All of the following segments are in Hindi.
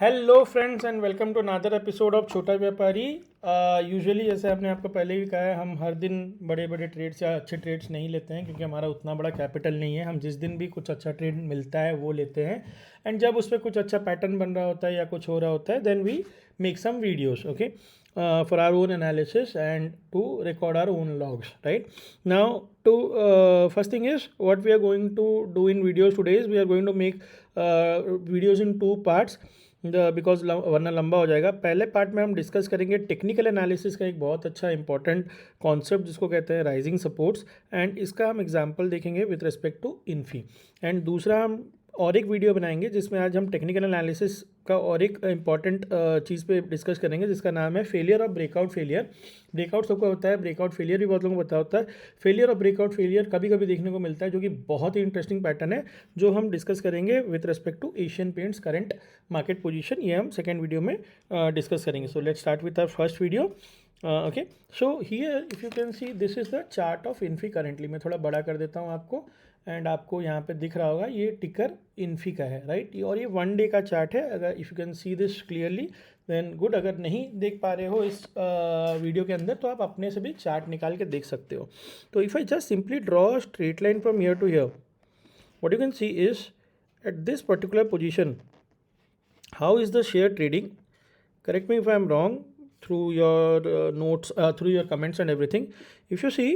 Hello friends and welcome to another episode of छोटा व्यापारी। यूजुअली जैसे आपने आपको पहले भी कहा है, हम हर दिन बड़े बड़े ट्रेड्स या अच्छे ट्रेड्स नहीं लेते हैं क्योंकि हमारा उतना बड़ा कैपिटल नहीं है। हम जिस दिन भी कुछ अच्छा ट्रेड मिलता है वो लेते हैं, एंड जब उस पर कुछ अच्छा पैटर्न बन रहा होता है या कुछ हो रहा होता है then we make some videos, okay, for our own analysis and to record our own logs, right? Now to first thing is what we are going to do in videos today is we are going to make videos in two parts because वरना लंबा हो जाएगा। पहले पार्ट में हम डिस्कस करेंगे टेक्निकल एनालिसिस का एक बहुत अच्छा इंपॉर्टेंट कॉन्सेप्ट जिसको कहते हैं राइजिंग सपोर्ट्स, एंड इसका हम एग्जांपल देखेंगे with respect to Infy. And दूसरा हम और एक वीडियो बनाएंगे जिसमें आज हम टेक्निकल एनालिसिस का और एक इंपॉर्टेंट चीज़ पे डिस्कस करेंगे जिसका नाम है फेलियर और ब्रेकआउट फेलियर। ब्रेकआउट सबको होता है, ब्रेकआउट फेलियर भी बहुत लोगों को पता होता है। फेलियर और ब्रेकआउट फेलियर कभी कभी देखने को मिलता है, जो कि बहुत ही इंटरेस्टिंग पैटर्न है जो हम डिस्कस करेंगे with respect to Asian Paints current market position. ये हम सेकेंड वीडियो में डिस्कस करेंगे। So let's start with our first video. Okay, so here if you can see this is the chart of Infy currently. मैं थोड़ा बड़ा कर देता हूँ आपको, एंड आपको यहाँ पे दिख रहा होगा ये टिकर इन्फी का है, राइट? और ये 1 डे का चार्ट है। अगर if you can see this clearly then good. अगर नहीं देख पा रहे हो इस वीडियो के अंदर तो आप अपने से भी चार्ट निकाल के देख सकते हो। तो if I just simply draw a straight line from here to here, what you can see is at this particular position how is the share trading. Correct me if I am wrong through your notes, through your comments and everything. If you see,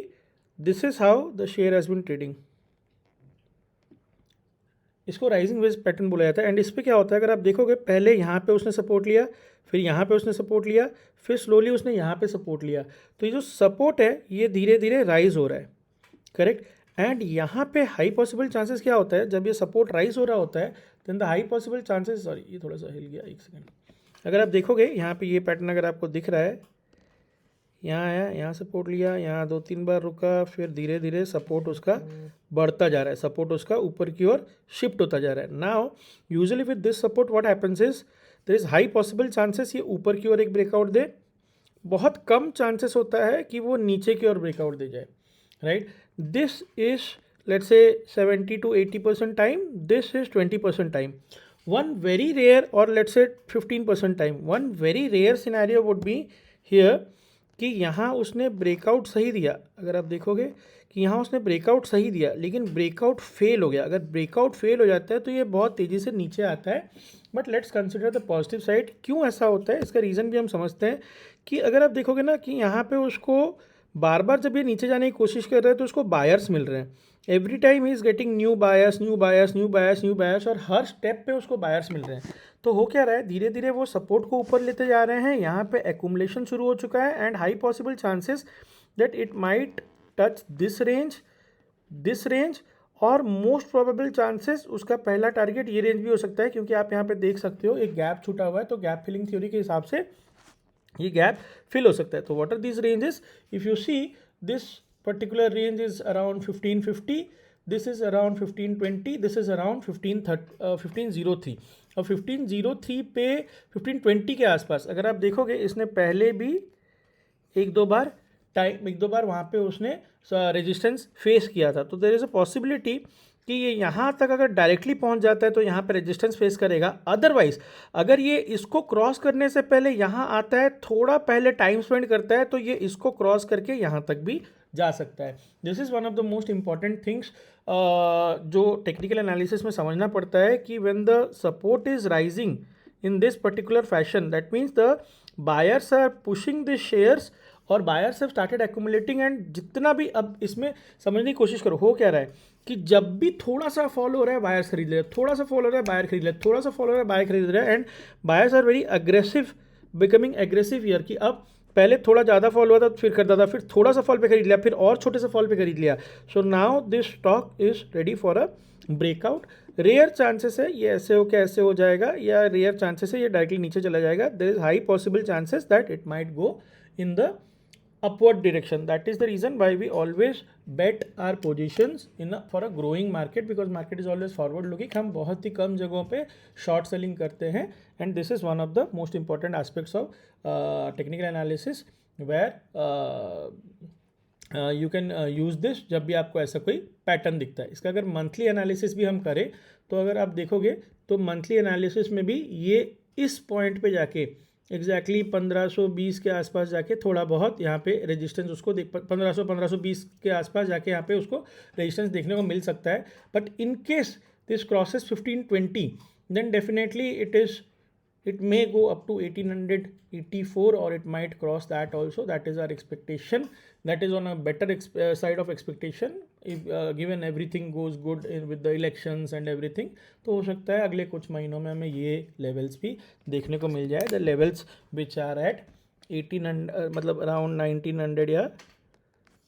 this is how the share has been trading. इसको राइजिंग वेज पैटर्न बोला जाता है। एंड इस पर क्या होता है, अगर आप देखोगे पहले यहाँ पे उसने सपोर्ट लिया, फिर यहाँ पे उसने सपोर्ट लिया, फिर स्लोली उसने यहाँ पे सपोर्ट लिया। तो ये जो सपोर्ट है ये धीरे धीरे राइज हो रहा है, करेक्ट। एंड यहाँ पे हाई पॉसिबल चांसेस क्या होता है, जब ये सपोर्ट राइज हो रहा होता है then the high possible chances, sorry ये थोड़ा सा हिल गया, एक सेकेंड। अगर आप देखोगे यहाँ पे ये पैटर्न अगर आपको दिख रहा है, यहाँ आया, यहाँ सपोर्ट लिया, यहाँ 2-3 बार रुका, फिर धीरे धीरे सपोर्ट उसका बढ़ता जा रहा है, सपोर्ट उसका ऊपर की ओर शिफ्ट होता जा रहा है। Now usually with this support what happens is there is high possible chances ये ऊपर की ओर एक ब्रेकआउट दे, बहुत कम चांसेस होता है कि वो नीचे की ओर ब्रेकआउट दे जाए, right? This is let's say 70 to 80% time, this is 20% time. One very rare or let's say 15% time, one very rare scenario would be here कि यहाँ उसने ब्रेकआउट सही दिया। अगर आप देखोगे कि यहाँ उसने ब्रेकआउट सही दिया लेकिन ब्रेकआउट फेल हो गया। अगर ब्रेकआउट फेल हो जाता है तो ये बहुत तेज़ी से नीचे आता है। But let's consider the positive side. क्यों ऐसा होता है इसका रीज़न भी हम समझते हैं कि अगर आप देखोगे ना कि यहाँ पे उसको बार बार जब ये नीचे जाने की कोशिश कर रहे हैं तो उसको बायर्स मिल रहे हैं। Every time he is getting new buyers, new buyers, new buyers, new buyers, और हर स्टेप पे उसको बायर्स मिल रहे हैं। तो हो क्या रहा है, धीरे धीरे वो सपोर्ट को ऊपर लेते जा रहे हैं। यहाँ पे एक्यूमुलेशन शुरू हो चुका है and high possible chances that it might touch this range, और मोस्ट प्रोबेबल चांसेस उसका पहला टारगेट ये रेंज भी हो सकता है, क्योंकि आप यहाँ पे देख सकते हो एक गैप छूटा हुआ है। तो गैप फिलिंग थ्योरी के हिसाब से ये गैप फिल हो सकता है। तो what are these ranges, if you see this particular range is around 1550, this is around 1520, this is around 1503, और 1503 पे 1520 के आसपास अगर आप देखोगे इसने पहले भी एक दो बार वहाँ पे उसने रेजिस्टेंस फेस किया था। तो देयर इज़ अ पॉसिबिलिटी कि ये यहाँ तक अगर डायरेक्टली पहुँच जाता है तो यहाँ पे रेजिस्टेंस फेस करेगा। अदरवाइज अगर ये इसको क्रॉस करने से पहले यहाँ आता है, थोड़ा पहले टाइम स्पेंड करता है, तो ये इसको क्रॉस करके यहाँ तक भी जा सकता है। This is one of the most important things जो टेक्निकल एनालिसिस में समझना पड़ता है कि when the support is rising in this particular fashion that means the buyers are pushing this shares और buyers have started accumulating. And जितना भी अब इसमें समझने की कोशिश करो, हो क्या रहा है कि जब भी थोड़ा सा फॉल हो रहा है बायर्स खरीद ले, थोड़ा सा फॉल हो रहा है बायर खरीद ले, थोड़ा सा फॉल हो रहा है बायर खरीद रहा है, and buyers are very aggressive, becoming aggressive here. कि अब पहले थोड़ा ज़्यादा फॉल हुआ था तो फिर करता था, फिर थोड़ा सा फॉल पे खरीद लिया, फिर और छोटे से फॉल पे खरीद लिया। So now this stock is ready for a breakout. Rare chances है ये ऐसे हो के ऐसे हो जाएगा, या रेयर चांसेस है ये डायरेक्टली नीचे चला जाएगा। There is high possible chances that it might go in the upward direction. That is the reason why we always bet our positions for a growing market, because market is always forward looking. हम बहुत ही कम जगहों पे short selling करते हैं, and this is one of the most important aspects of technical analysis where you can use this जब भी आपको ऐसा कोई पैटर्न दिखता है। इसका अगर मंथली एनालिसिस भी हम करें तो अगर आप देखोगे तो मंथली एनालिसिस में भी ये इस पॉइंट पे जाके एग्जैक्टली 1520 के आसपास जाके थोड़ा बहुत यहाँ पे रेजिस्टेंस उसको 1520 के आसपास जाके यहाँ पे उसको रेजिस्टेंस देखने को मिल सकता है. But in case this crosses 1520 then definitely it may go up to 1884 or it might cross that also. That is our expectation. That is on a better side of expectation if given everything goes good with the elections and everything. तो हो सकता है अगले कुछ महीनों में हमें ये लेवल्स भी देखने को मिल जाए. The levels which are at 1800 मतलब अराउंड 1900 या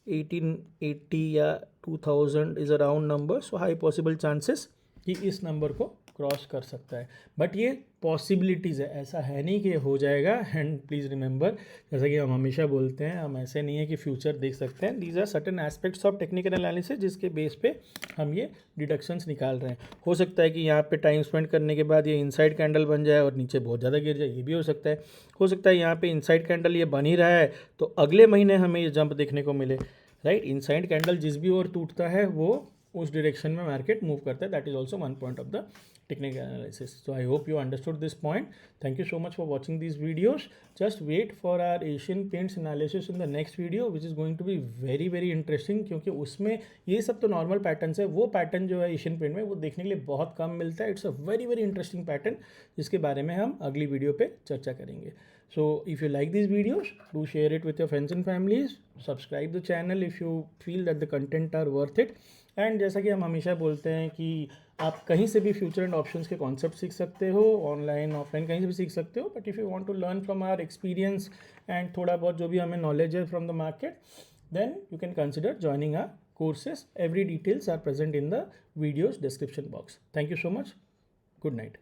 1880 या 2000 is a round number. So high possible chances कि इस नंबर को क्रॉस कर सकता है. बट ये पॉसिबिलिटीज़ है, ऐसा है नहीं कि हो जाएगा. एंड प्लीज़ रिमेंबर, जैसा कि हम हमेशा बोलते हैं, हम ऐसे नहीं है कि फ्यूचर देख सकते हैं. These are certain aspects of technical analysis जिसके बेस पे हम ये डिडक्शंस निकाल रहे हैं. हो सकता है कि यहाँ पे टाइम स्पेंड करने के बाद ये इनसाइड कैंडल बन जाए और नीचे बहुत ज़्यादा गिर जाए, ये भी हो सकता है. हो सकता है यहाँ पे इनसाइड कैंडल ये बन ही रहा है तो अगले महीने हमें ये जंप देखने को मिले. राइट, इनसाइड कैंडल जिस भी ओर टूटता है वो उस डायरेक्शन में मार्केट मूव करता है. That is also one point of the technical analysis. So I hope you understood this point. Thank you so much for watching these videos. Just wait for our Asian Paints analysis in the next video, which is going to be very interesting, क्योंकि उसमें ये सब तो नॉर्मल पैटर्न्स है. वो पैटर्न जो है एशियन पेंट में वो देखने के लिए बहुत कम मिलता है. It's a very interesting pattern जिसके बारे में हम अगली वीडियो पे चर्चा करेंगे. So if you like these videos, do share it with your friends and families. Subscribe the channel if you feel that the content are worth it. And जैसा कि हम हमेशा बोलते हैं कि आप कहीं से भी फ्यूचर एंड ऑप्शंस के कॉन्सेप्ट सीख सकते हो, ऑनलाइन ऑफलाइन कहीं से भी सीख सकते हो. But if you want to learn from our experience and थोड़ा बहुत जो भी हमें नॉलेज है from the market, then you can consider joining our courses. Every details are present in the videos description box. Thank you so much. Good night.